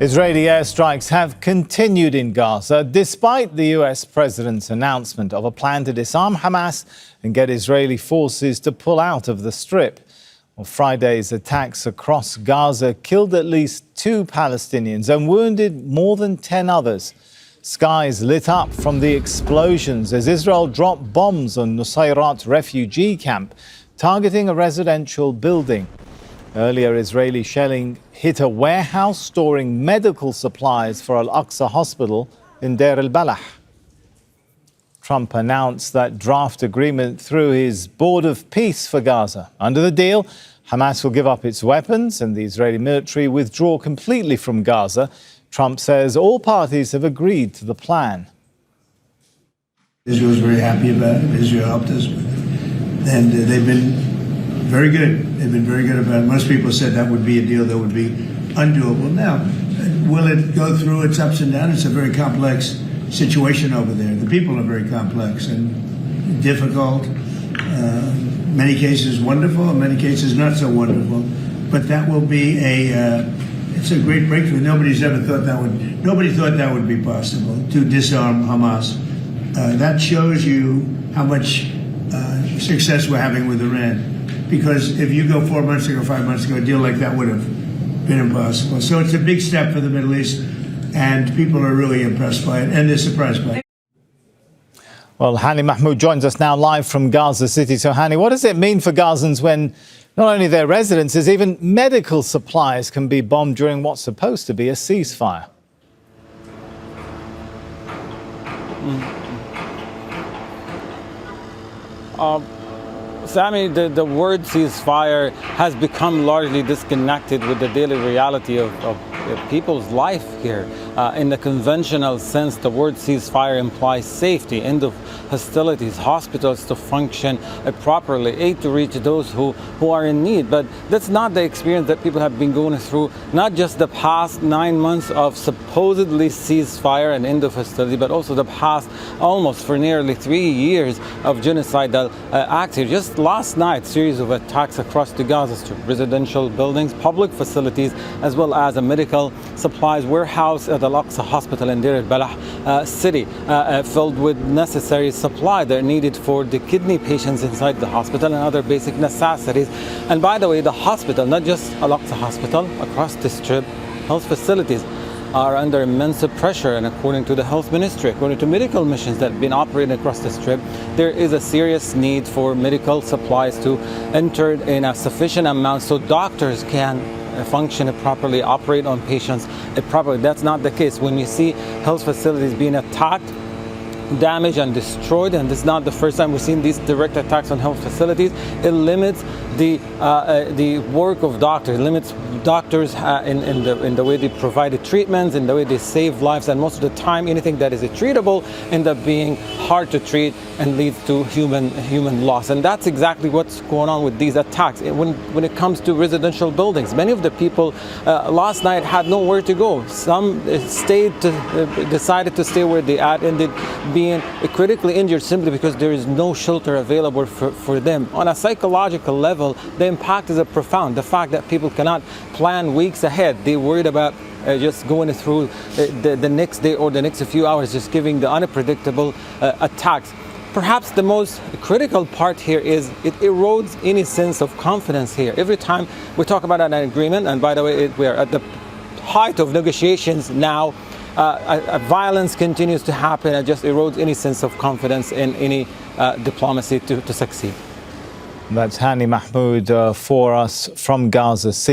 Israeli airstrikes have continued in Gaza despite the US president's announcement of a plan to disarm Hamas and get Israeli forces to pull out of the Strip. Well, Friday's attacks across Gaza killed at least 2 Palestinians and wounded more than 10 others. Skies lit up from the explosions as Israel dropped bombs on Nusayrat refugee camp, targeting a residential building. Earlier, Israeli shelling hit a warehouse storing medical supplies for Al-Aqsa Hospital in Deir al-Balah. Trump announced that draft agreement through his Board of Peace for Gaza. Under the deal, Hamas will give up its weapons and the Israeli military withdraw completely from Gaza. Trump says all parties have agreed to the plan. Israel was very happy about it. Israel helped us with it. And they've been very good. They've been very good about it. Most people said that would be a deal that would be undoable. Now, will it go through its ups and downs? It's a very complex situation over there. The people are very complex and difficult. Many cases wonderful, in many cases not so wonderful. But that will be it's a great breakthrough. Nobody thought that would be possible to disarm Hamas. That shows you how much success we're having with Iran. Because if you go 4 months ago, 5 months ago, a deal like that would have been impossible. So it's a big step for the Middle East, and people are really impressed by it, and they're surprised by it. Well, Hani Mahmoud joins us now live from Gaza City. So, Hani, what does it mean for Gazans when not only their residences, even medical supplies can be bombed during what's supposed to be a ceasefire? Sammy, the word ceasefire has become largely disconnected with the daily reality of people's life here. In the conventional sense, the word ceasefire implies safety, end of hostilities, hospitals to function properly, aid to reach those who are in need. But that's not the experience that people have been going through, not just the past 9 months of supposedly ceasefire and end of hostility, but also the past almost for nearly 3 years of genocidal acts here. Just last night, series of attacks across the Gaza Strip, residential buildings, public facilities, as well as a medical supplies warehouse at the Al-Aqsa Hospital in Deir al-Balah city, filled with necessary supply that are needed for the kidney patients inside the hospital and other basic necessities. And by the way, the hospital, not just Al-Aqsa Hospital, across the Strip, health facilities are under immense pressure, and according to the health ministry, according to medical missions that have been operating across the Strip, there is a serious need for medical supplies to enter in a sufficient amount so doctors can function properly, operate on patients properly. That's not the case. When you see health facilities being attacked, damaged and destroyed, and this is not the first time we've seen these direct attacks on health facilities, it limits the work of doctors, it limits doctors in the way they provide treatments, in the way they save lives, and most of the time anything that is treatable ends up being hard to treat and leads to human loss. And that's exactly what's going on with these attacks. When it comes to residential buildings, many of the people last night had nowhere to go. Some decided to stay where they at, ended being critically injured simply because there is no shelter available for them. On a psychological level, the impact is profound. The fact that people cannot plan weeks ahead. They're worried about just going through the next day or the next few hours, just giving the unpredictable attacks. Perhaps the most critical part here is it erodes any sense of confidence here. Every time we talk about an agreement, and by the way, we are at the height of negotiations now, violence continues to happen and just erodes any sense of confidence in any diplomacy to succeed. That's Hani Mahmoud for us from Gaza City.